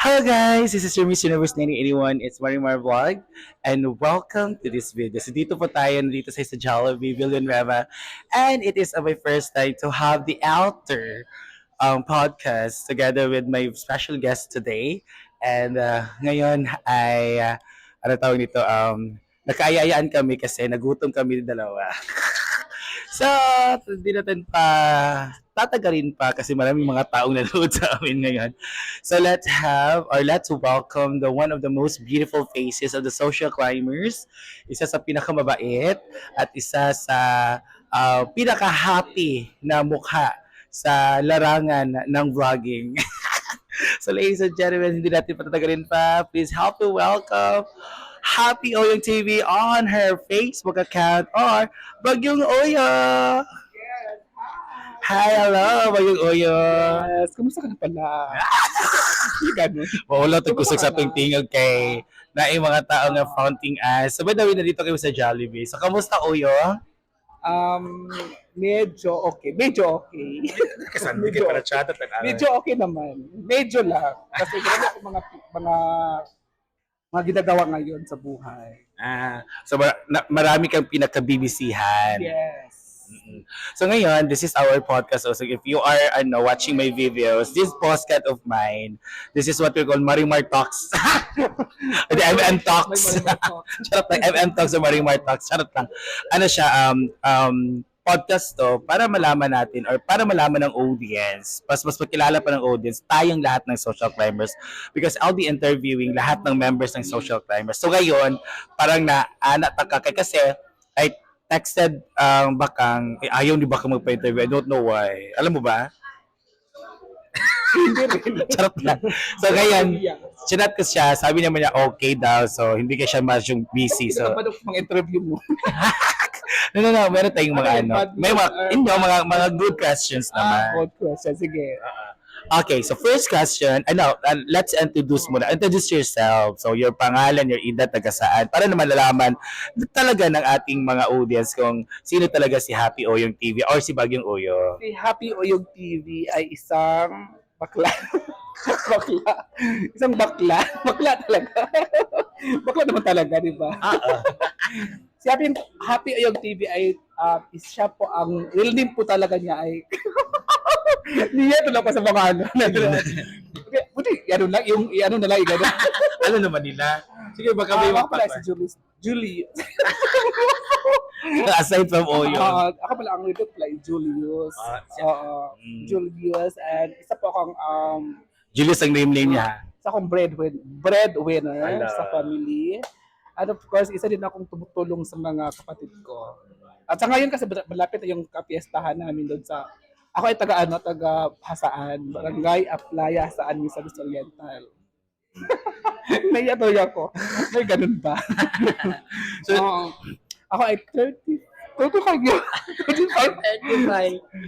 Hello guys, this is your Miss Universe 1981. It's Marimar Vlog and welcome to this video. So dito po tayo dito sa Jollibee Villanueva and it is my first time to have the Alter podcast together with my special guest today. And ngayon ay ano tawag nito nakaayayaan kami kasi nagutom kami dalawa. So, hindi natin pa tatagarin pa kasi maraming mga taong nanood sa amin ngayon. So let's welcome the one of the most beautiful faces of the social climbers. Isa sa pinakamabait at isa sa pinaka-happy na mukha sa larangan ng vlogging. So ladies and gentlemen, hindi natin patatagalin pa. Please help me welcome Happy Oyong TV on her Facebook account or Bagyong Oyo. Hi, hello, Bagyong Oyo. Yes, kumusta ka na pala? Ganun. Wala tagkusag sa tuwing tingog kay na yung mga tao nga founting us. So, by the way, nandito kayo sa Jollibee. So, kamusta, Oyo? Medyo okay. Medyo okay. Kasandigin para chat at Medyo okay naman. Medyo lang. Kasi grabe ako mga ginagawa ngayon sa buhay. So, marami kang pinaka-BBC-han. Yes. So ngayon, this is our podcast also. If you are watching my videos, this podcast of mine, this is what we call Marimar Talks. The MM Talks. Charot lang, MM Talks o Marimar Talks. Charot lang. Ano siya, podcast to para malaman natin or para malaman ng audience, mas makilala pa ng audience, tayong lahat ng social climbers because I'll be interviewing lahat ng members ng social climbers. So ngayon, parang natakakay kasi I texted Bakang, ayaw ni Bakang magpa-interview. I don't know why. Alam mo ba? Hindi rin. Charot lang. So ngayon, chinat ko siya, sabi naman niya okay daw, so hindi ka siya masyong busy. So, Ano pa mga interview mo? no, meron tayong mga may mga good questions naman. Good question. Sige. Okay, so first question, let's introduce muna. Introduce yourself. So your pangalan, your edad, taga saan, para naman malalaman talaga ng ating mga audience kung sino talaga si Happy Oyong TV or si Bagyong Oyo. Si Happy Oyong TV ay isang bakla. Bakla. Isang bakla. Bakla talaga. Bakla naman talaga, di ba? Si Happy Oyong TV ay siya po ang real name po talaga niya ay niya tulad pa sa mga ano. Okay, buti ano lang yung ano na lang igano. Ano naman nila? Sige, baka may Ako pala si Julius. Aside from Oyo. Ako pala ang ito pala ay Julius. Julius and isa po akong Julius ang name niya. isa akong breadwinner Hello. sa family. And of course, isa din akong tumutulong sa mga kapatid ko. At sa ngayon kasi malapit na yung kapiestahan namin doon sa ako ay taga Hasaan, Barangay Aplaya, Saan Misamis Oriental. Naiya tuloy ako. May ganun ba? So, ako ay 35 yun.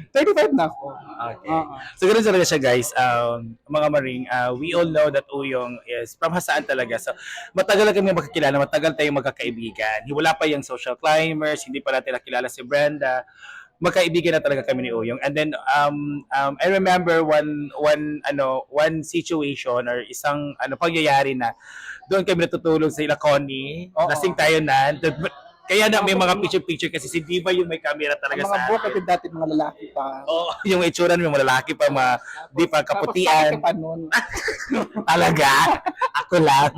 35 na ako. okay. So, ganun talaga siya, guys. Mga Maring, we all know that Uyong is from Hasaan talaga. So, matagal na kami magkakilala, matagal tayong magkakaibigan. Wala pa yung social climbers, hindi pa natin nakilala si Brenda. Magkaibigan na talaga kami ni Uyong. And then, I remember one situation or isang pangyayari na doon kami natutulog sa Ilaconi. Lasing tayo na. Kaya na may mga picture-picture kasi si Diva yung may camera talaga Ang sa mga buhok akin. natin dati mga lalaki pa. Oo, yung itsura ng mga lalaki pa, di pa kaputian. Tapos pa noon. Talaga? Ako lang.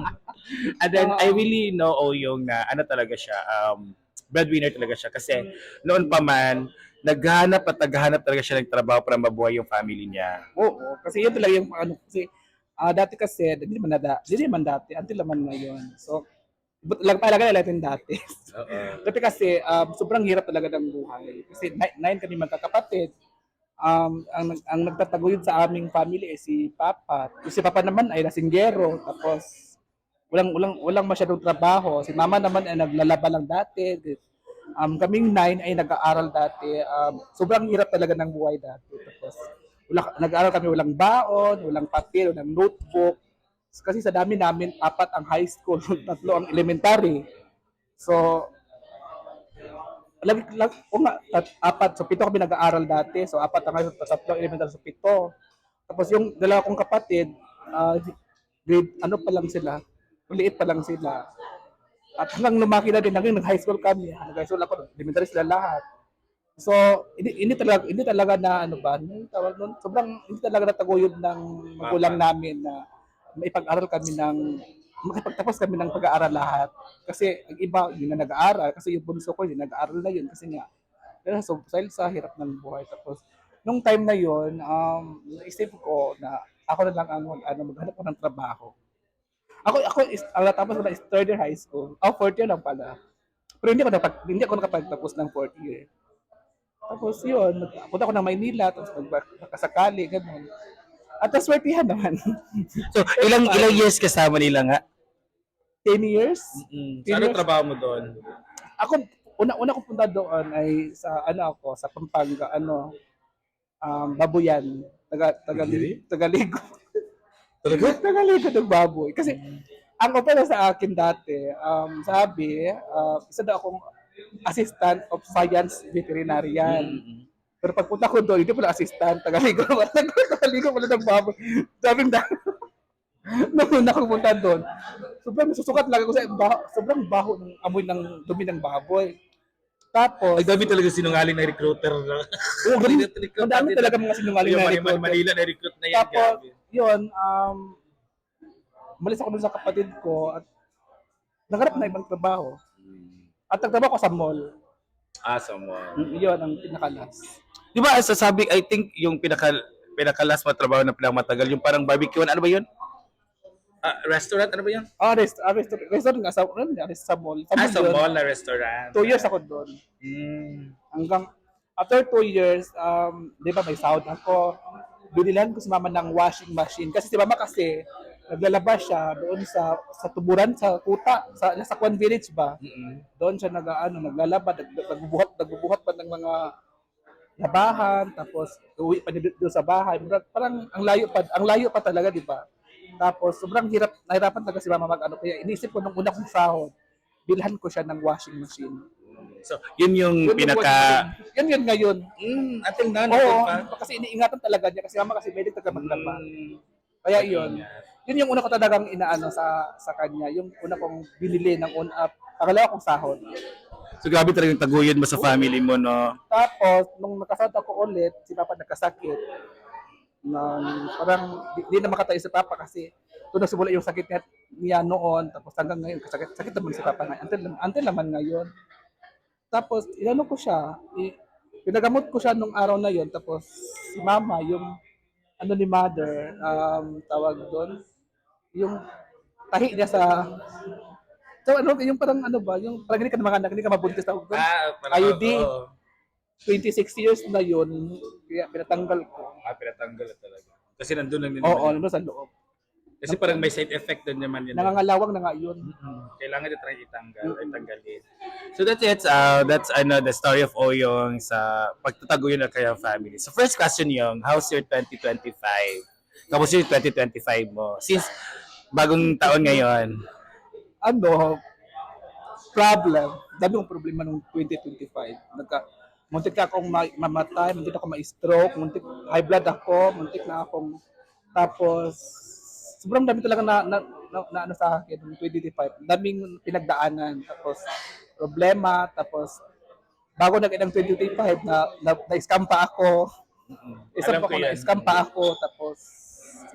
And then, I really know Oyong na talaga siya, breadwinner talaga siya. Kasi noon pa man, naghanap talaga siya ng trabaho para mabuhay yung family niya. Oo, kasi yun talaga yung ano kasi dati kasi hindi naman dati, until naman ngayon. So lang talaga natin dati. Dati kasi sobrang hirap talaga ng buhay. Kasi nine kami magkakapatid. Ang nagtataguyod sa aming family ay si Papa. Si Papa naman ay lasinggero. Tapos walang masyadong trabaho. Si Mama naman ay naglalaba lang dati. Kaming nine ay nag-aaral dati. Sobrang hirap talaga ng buhay dati. Tapos nag-aaral kami walang baon, walang papel, walang notebook. Kasi sa dami namin, 4 ang high school, 3 ang elementary. So, so 7 kami nag-aaral dati. So, 4 ang high school, 3 elementary, so 7. Tapos yung 2 kong kapatid, grade, ano pa lang sila, maliit pa lang sila. At hanggang lumaki na din, hanggang nag-high school kami, nag-high school ako, elementary sila lahat. So, hindi talaga na ano ba, ano yung tawag nun? Sobrang hindi talaga nataguyod ng magulang namin na maipag-aral kami makipagtapos kami ng pag-aaral lahat. Kasi ang iba, yun na nag-aaral. Kasi yung bunso ko, yun nag-aaral na yun. Kasi nga, so, dahil sa hirap ng buhay. Tapos, nung time na yun, naisip ko na ako na lang ang maghanap ko ng trabaho. Ang natapos ko na is third year high school. Fourth year lang pala. Pero hindi ako nakapagtapos ng fourth year. Tapos yun, punta ako ng Maynila, tapos nagkasakali, gano'n. At naswertihan naman. So, ilang years kasama nila nga? 10 years? So, ano trabaho mo doon? Ako, una ko punta doon ay sa, sa Pampanga, baboyan. Tagaligo. Talaga? Tagaligo ng baboy. Kasi, ang opera sa akin dati, sabi, isa daw akong assistant of science veterinarian. Pero pagpunta ko doon, hindi pala assistant, tagaligo pala ng baboy. Sabi na, nung una ko punta doon, sobrang susukat lang ako sa sobrang baho ng amoy ng dumi ng baboy. Tapos, Ay, dami talaga sinungaling na recruiter na. oo, madami talaga mga sinungaling na recruiter. Manila na recruit na yan. Tapos, yun, malis ako doon sa kapatid ko at naghanap na ibang trabaho. At nagtrabaho ko sa mall. Sa mall. Yun ang pinakalas. Di ba, sasabi, I think yung pinaka-last mo trabaho na pinakamatagal, yung parang barbecue, ano ba yun? Restaurant, ano ba yun? Restaurant nga sa mall. Sa yun. mall na restaurant. 2 years ako doon. Hanggang after 2 years, di ba may sahod ako, binilan ko si mama ng washing machine. Kasi si mama naglalaba siya doon sa tuburan, sa kuta, sa Kwan Village ba? Doon siya naglalaba, nagbubuhat pa ng mga labahan, tapos uwi pa doon sa bahay. Parang ang layo pa talaga, di ba? Tapos sobrang nahirapan talaga si mama kaya inisip ko nung una kong sahod, bilhan ko siya ng washing machine. So, yun yung pinaka... Yun ngayon. Until now, Oo, kasi iniingatan talaga niya kasi mama kasi medic taga maglaba. Kaya yun yung una ko talagang inaano sa kanya, yung una kong binili ng pangalawa kong sahod. So, grabe talaga yung taguyod mo sa family mo, no? Tapos, nung nakasahod ako ulit, si papa nagkasakit. Parang di na makatayo si papa kasi doon nagsimula yung sakit niya noon, tapos hanggang ngayon sakit naman si papa ngayon until naman ngayon. Tapos inano ko siya, pinagamot ko siya nung araw na yon, tapos si mama yung ni mother, tawag doon, yung tahi niya yung parang yung parang hindi ka mabuntis tawag doon. IUD. 26 years na yun, kaya pinatanggal ko. Pinatanggal talaga. Kasi nandun lang din Oo, nandun sa loob. Kasi parang may side effect doon naman yun. Nangangalawang na nga yun. Kailangan na try itanggalin. So that's it. That's the story of Oyong sa pagtataguyan ng kanyang family. So first question yung, how's your 2025? Kamusta yung 2025 mo? Since bagong taon ngayon. Problem. Dami kong problema nung 2025. Muntik na akong mamatay, muntik ako ma-stroke, muntik high blood ako, muntik na akong tapos sobrang dami talaga na sa akin ng 2025. Daming pinagdaanan, tapos problema, tapos bago nag-end ng 2025 na-scam pa ako. Na-scam pa ako, tapos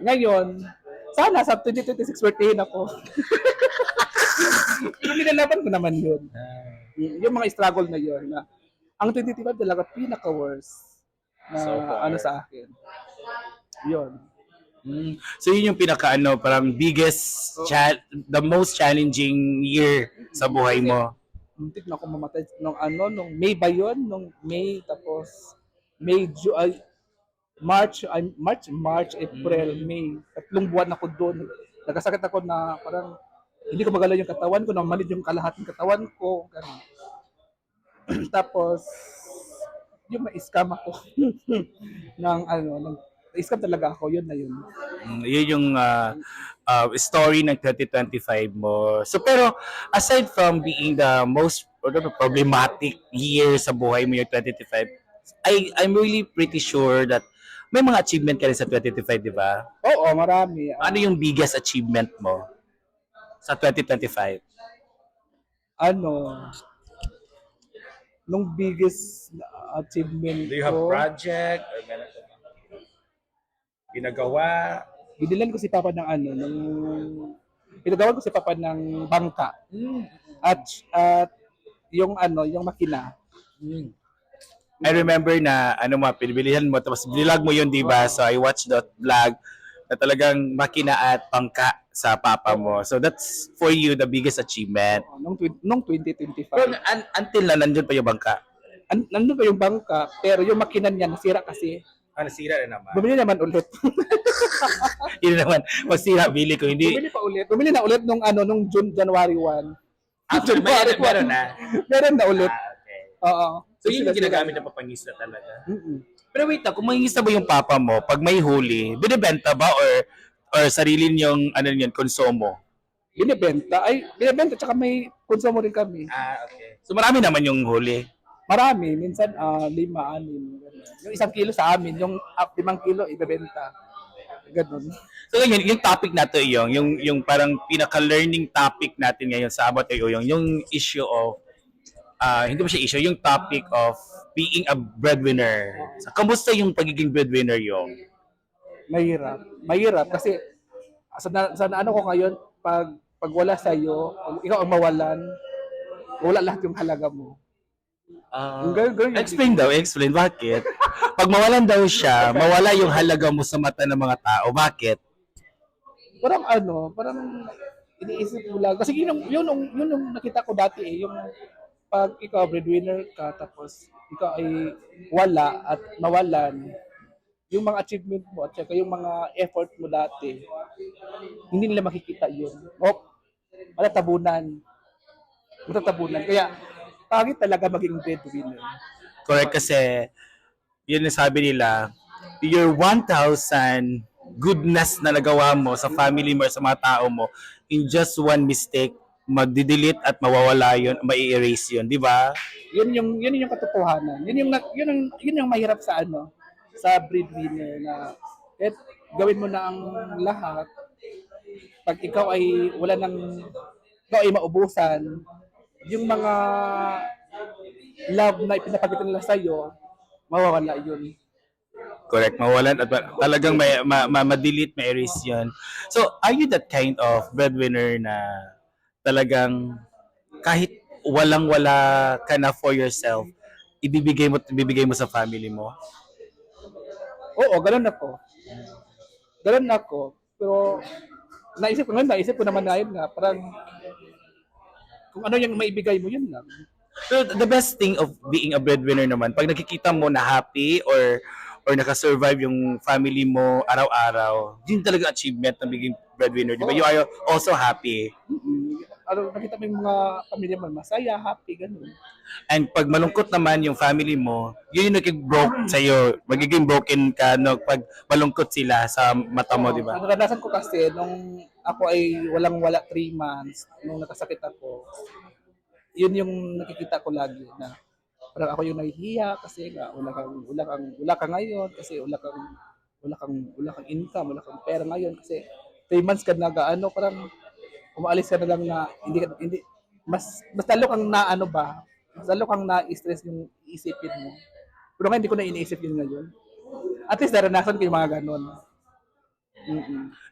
ngayon, sana sa 2026 worthin ako. Pero nilalaban ko naman yun. Yung mga struggle na yun, na ang 2025 talaga pinaka-worst na sa akin. Yun. So yun yung pinaka parang biggest, the most challenging year sa buhay mo. Muntik na ako mamatay nung May ba yun? Nung May, tapos March, April, May. 3 buwan ako doon. Nagkasakit ako na parang hindi ko magalaw yung katawan ko, namanid yung kalahating katawan ko. Ganun. Tapos, yung na-scam ako na-scam talaga ako, yun na yun. Yun yung story ng 2025 mo. So pero, aside from being the most problematic year sa buhay mo yung 2025, I'm really pretty sure that may mga achievement ka rin sa 2025, di ba? Oo, marami. Ano yung biggest achievement mo sa 2025? Ano, nung biggest achievement ko, Project or meron ka bang ginagawa? binilan ko si Papa ng ano, pinagawan ko si Papa ng bangka. At yung ano, yung makina. I remember na ano mo, pinibilihan mo, tapos vlog mo yun, di ba? So I watched that vlog na talagang makina at pangka sa papa mo. So that's for you the biggest achievement. Nung Pero 2025. until na nandun pa yung bangka. Nandun pa yung bangka, pero yung makina niya nasira kasi. Nasira na naman. Bumili naman ulit. Yun naman, magsira, bili ko. Hindi, Bumili pa ulit. Bumili na ulit nung ano, nung January 1. after meron na. Meron na ulit. Okay. Oo. So yun yung ginagamit na papangisda talaga. Mm-mm. Pero wait, kung mangingista ba yung papa mo, pag may huli, binibenta ba or sarili niyong ano yun, konsumo? Binibenta, tsaka may konsumo rin kami. Okay. So marami naman yung huli. Marami, minsan 5, 6, ganun. Yung 1 kilo sa amin, yung 5 kilo ibebenta. Ganun. So yun, yung topic natin yung parang pinaka-learning topic natin ngayon sa About yung issue of hindi mo siya issue, yung topic of being a breadwinner. So, kamusta yung pagiging breadwinner yung? Mahirap. Mahirap kasi sa ano ko ngayon, pag wala sa iyo, ikaw ang mawalan, wala lahat yung halaga mo. Ganun. Explain bakit? Pag mawalan daw siya, mawala yung halaga mo sa mata ng mga tao. Bakit? Parang iniisip mo lang. Kasi yun yung nakita ko dati yung pag ikaw breadwinner ka, tapos ikaw ay wala at mawalan, yung mga achievement mo at saka yung mga effort mo dati, hindi nila makikita yun. O, matatabunan. Kaya, pangit talaga maging breadwinner. Correct kasi yun yung sabi nila, your 1,000 goodness na nagawa mo sa family mo, sa mga tao mo, in just one mistake, magdi-delete at mawawala yun, mai-erase yun, di ba? Yun yung katotohanan. Yun yung mahirap sa breadwinner na gawin mo na ang lahat. Pag ikaw ay ikaw ay maubusan, yung mga love na ipinapakita nila sa'yo, mawawala yun. Correct, mawalan at talagang ma-delete, ma-erase yun. So, are you that kind of breadwinner na talagang kahit walang-wala ka na for yourself, ibibigay mo sa family mo? Oo, ganun ako. Pero naisip ko naman na yun nga, parang kung ano yung maibigay mo, yun lang. So, the best thing of being a breadwinner naman, pag nakikita mo na happy or nakasurvive yung family mo araw-araw, yun talaga achievement ng being breadwinner, di ba? You are also happy. Nakita mo yung mga pamilya mo, masaya, happy, ganun. And pag malungkot naman yung family mo, yun yung nag-broke sa'yo. Magiging broken ka no, pag malungkot sila sa mata mo, di ba? Naranasan ko kasi nung ako ay walang-wala 3 months, nung nakasakit ako, yun yung nakikita ko lagi na parang ako yung nahihiya kasi nga wala ka ngayon kasi wala kang income, wala kang pera ngayon kasi 3 months ka parang umaalis ka na lang na hindi mas lalo kang mas lalo kang na-stress yung isipin mo. Pero ngayon hindi ko na iniisip yun ngayon. At least naranasan ko yung mga ganon.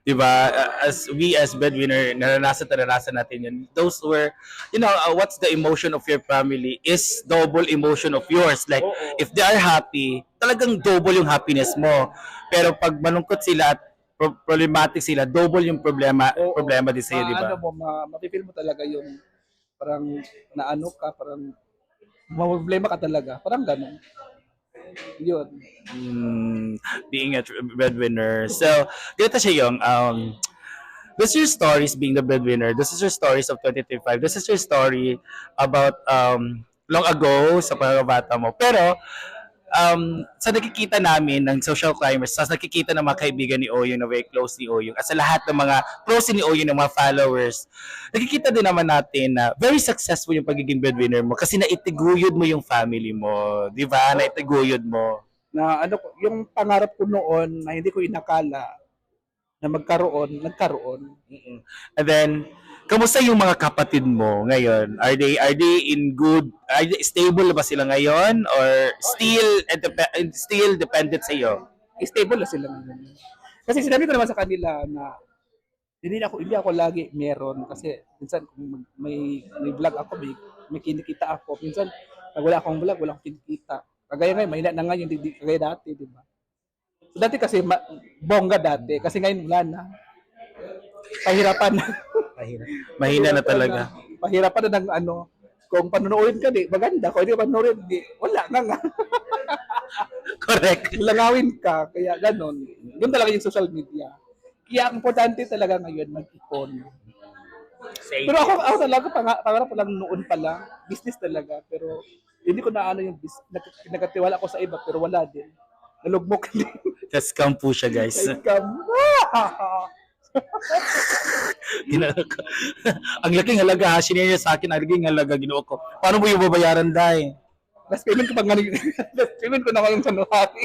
Di ba? As breadwinner, naranasan natin yun. Those were, what's the emotion of your family is double emotion of yours. Like, if they are happy, talagang double yung happiness mo. Pero pag malungkot sila at problematic sila, double yung problema din sa'yo, di ba? Mapipil mo talaga yung parang parang problema ka talaga. Parang ganun. Yun. Being a breadwinner. So, ganito siya yung, this is your stories being the breadwinner. This is your stories of 2025. This is your story about long ago sa pagkabata mo. Pero, sa nakikita namin ng social climbers, sa nakikita ng mga kaibigan ni Oyong na very close ni Oyong, at sa lahat ng mga close ni Oyong ng mga followers, nakikita din naman natin na very successful yung pagiging breadwinner mo kasi naitiguyod mo yung family mo. Di ba? Naitiguyod mo. na ano yung pangarap ko noon na hindi ko inakala na nagkaroon. Mm-mm. And then, kamusta yung mga kapatid mo ngayon? Are they in good, stable ba sila ngayon or still dependent sa iyo? Stable na sila ngayon. Kasi sinabi ko naman sa kanila na hindi ako lagi meron kasi minsan kung may vlog ako, may kinikita ako. Minsan pag wala akong vlog, wala akong kinikita. Kagaya ngayon, mahina na ngayon, hindi kagaya dati, di ba? So, dati kasi bongga dati kasi ngayon wala na. Pahirapan na. Mahina na talaga. Pahirapan na ng ano, kung panonoodin ka di, maganda. Kung hindi ka panonoodin, di, wala na nga. Correct. Langawin ka, kaya ganon. Doon talaga yung social media. Kaya ang importante talaga ngayon, mag-ipon. Pero ako talaga, pangarap ko lang noon pala, business talaga. Pero hindi ko na ano yung business. Nagkatiwala ko sa iba, pero wala din. Nalugmok din. Scam po siya, guys. Scam. Ang laking halaga, ha? Sinaya sa akin, ang laking halaga, ginoo ko. Paano mo yung babayaran, Day? Last payment ko pag last payment ko na ngayong January.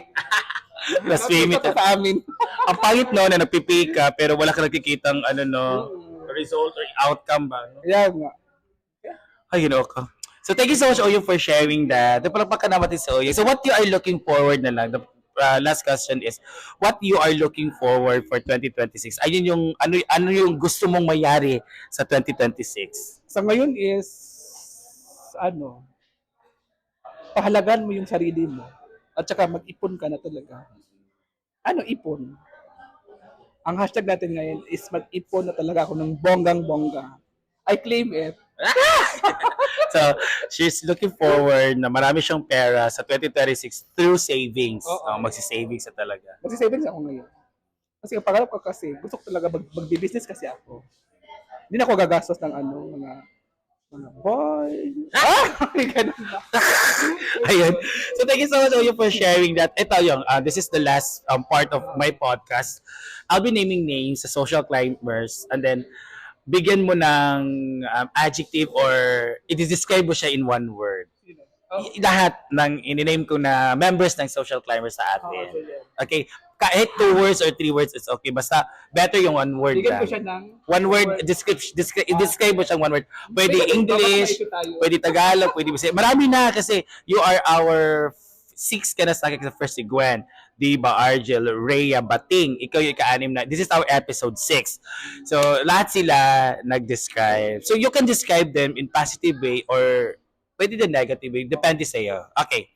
Last payment. Sa amin. Ang pangit no, na nagpipi ka, pero wala ka nakikitang ano no, result or outcome ba? Kaya nga. Ay, ginoo ko. So thank you so much, Oyong, for sharing that. Palakpakan naman natin sa Oyong. So what you are looking forward na lang, the last question is, what you are looking forward for 2026? Ayun yung, ano yung gusto mong mayari sa 2026? Sa ngayon is, pahalagan mo yung sarili mo. At saka mag-ipon ka na talaga. Ano ipon? Ang hashtag natin ngayon is mag-ipon na talaga ako ng bonggang-bongga. I claim it. So, she's looking forward na marami siyang pera sa 2026 through savings. Oo. Magsisavings na talaga. Magsisavings ako ngayon. Kasi ang pangarap ko kasi, gusto ko talaga mag-business kasi ako. Hindi na ako gagastos ng mga boy. Ganun na. Ayun. So thank you so much, Oyo, for sharing that. Ito yung, this is the last part of my podcast. I'll be naming names sa social climbers and then bigyan mo ng adjective or i-describe mo siya in one word. Lahat ng in-name ko na members ng social climbers sa atin. Okay? Kahit 2 words or 3 words, it's okay. Basta better yung 1 word Bigyan lang. ko siya ng One word, describe mo siyang 1 word. Pwede English, pwede Tagalog, pwede Bisaya. Marami na kasi you are our 6 ka na sa akin sa first si Gwen. Diba, Argel, Rhea, Bating. Ikaw yung ika-anim na. This is our episode 6. So, lahat sila nag-describe. So, you can describe them in positive way or pwede din negative way. Depende sa'yo. Okay.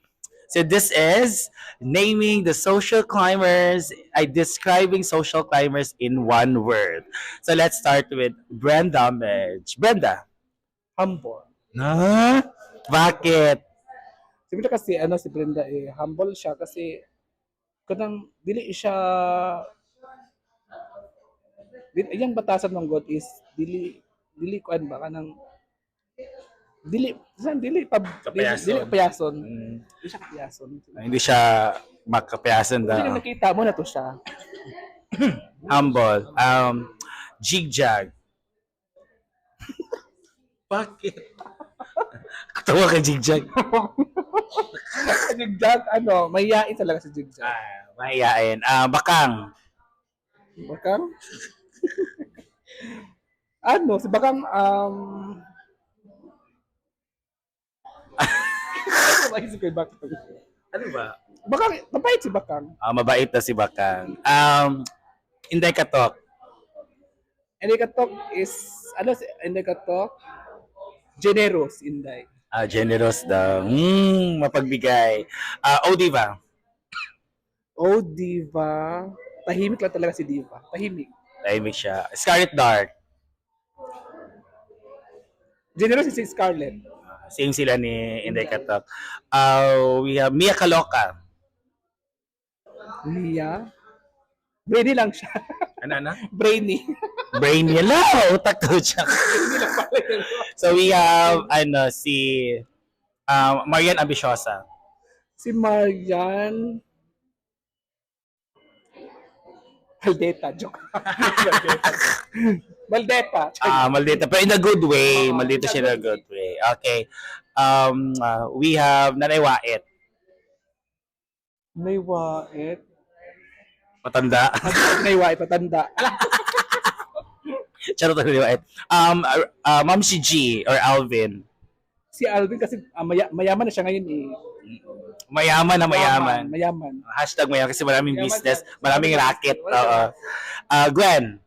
So, this is naming the social climbers, describing social climbers in 1 word. So, let's start with Brenda Medj. Brenda. humble. Na? Bakit? Siyempre kasi si Brenda humble siya kasi kanang iyang batasan ng God is dili kuan ba kanang Kapayason. dili payason. Mm, Dili siya kapayason. hindi siya makapayasan Kasi daw. nakita mo na to siya. Humble. Jigjag. Bakit? Katawa ka, Jigjag. Si Jigjag, mahihain talaga si Jigjag. Mahihain. Bakang. Bakang? Si Bakang, maisip ko yung Bakang. Ano ba? Bakang, mabait si Bakang. Mabait na si Bakang. Inday Katok. Inday Katok is, Inday Katok? Generous, Inday. Generous daw. Mapagbigay. Diva. Diva. Tahimik lang talaga si Diva. Tahimik. Tahimik siya. Scarlet Dark. Generous si Scarlett. Same sila ni Inday Katok. We have Mia Kaloka. Mia. Brainy lang siya. Ano? Brainy. Brain nila. Utak daw siya. Brainy lang pala yun. So we have si Marian Ambisyosa. Si Marian Maldita. Joke. Maldita. Maldita. Pero in a good way. Maldita siya in a good way. Okay. We have Nanay Wait. May wait. Matanda. May wait, patanda. Charot na liwait. Ma'am si G or Alvin. Si Alvin kasi mayaman na siya ngayon eh. Mayaman na mayaman. Mayaman. Hashtag mayaman kasi maraming Mayaman business, siya. maraming racket. Wala Oo. Gwen,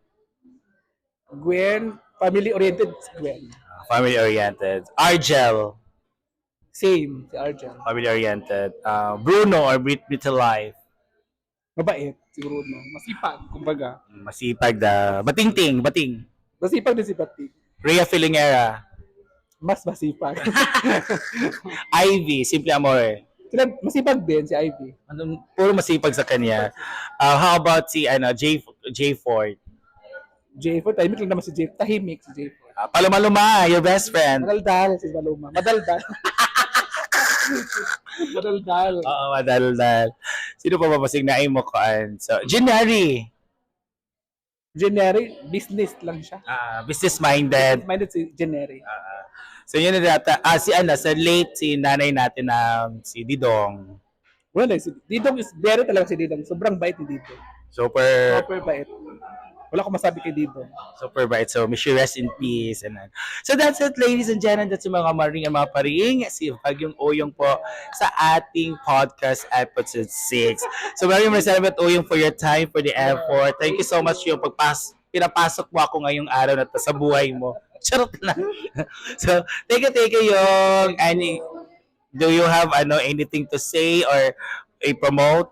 Gwen, family-oriented si Gwen. family-oriented. Argel, Same, si Arjan. family-oriented. Bruno or Brit to Life. Mabait, siguro, no? Masipag, kumbaga. Masipag da. Bating. Masipag din si Batik. Rhea Filingera. Mas masipag. Ivy, Simple Amore. Sila, masipag din si Ivy. Puro masipag sa kanya. How about si J Ford? J4, tahimik lang naman si J4. Tahimik si J4. Paloma, your best friend. Madaldal si Paloma. Madaldal. Madaldal. Oo, madaldal. Sino pa ba masignain mo koan? So, January. January, business lang siya. Business-minded. Minded si January. So, yun na data. Sa late, si nanay natin na si Didong. Wala lang, si Didong is very talaga si Didong. Sobrang bait ni Didong. Super, Super bait. Wala akong masabi kay Didong. super bright. So, may she rest in peace. And then. So, that's it, ladies and gentlemen. That's yung mga maring at mga paring. Si Bagyong Oyong po sa ating podcast episode 6. So, maraming salamat, Oyong, for your time, for the effort. Thank you so much yung pinapasok mo ako ngayong araw na to sa buhay mo. Charot lang. So, thank you, yung, do you have anything to say or promote?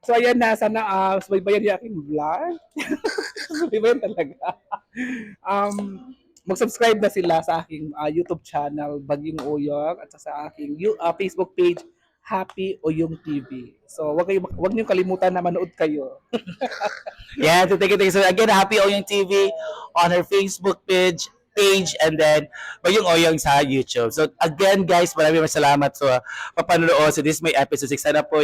So ayan na, sana subaybayan niyo aking vlog. Subaybayan talaga. Mag-subscribe na sila sa aking YouTube channel, Bagyong Oyong, at sa aking Facebook page, Happy Oyong TV. So wag niyo kalimutan na manood kayo. Yeah, so thank you. So again, Happy Oyong TV on her Facebook page, and then Bagyong Oyong sa YouTube. So again, guys, maraming salamat sa papanood. So this is my episode 6. Sana po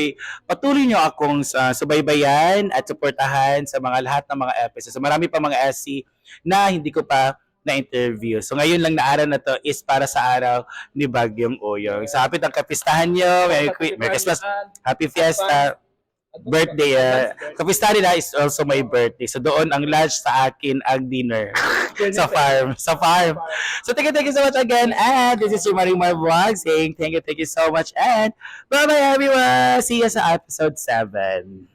patuloy nyo akong subaybayan at suportahan sa lahat ng mga episodes. So marami pa mga SC na hindi ko pa na-interview. So ngayon lang na araw na to is para sa araw ni Bagyong Oyong. So happy ang kapistahan nyo. Merry Christmas. Happy Fiesta. Birthday. Kapistahan nila is also my birthday. So doon ang lunch, sa akin ang dinner. Sa farm. So thank you so much again. And this is your Marimar Vlog saying thank you so much. And bye-bye everyone. See you sa episode 7.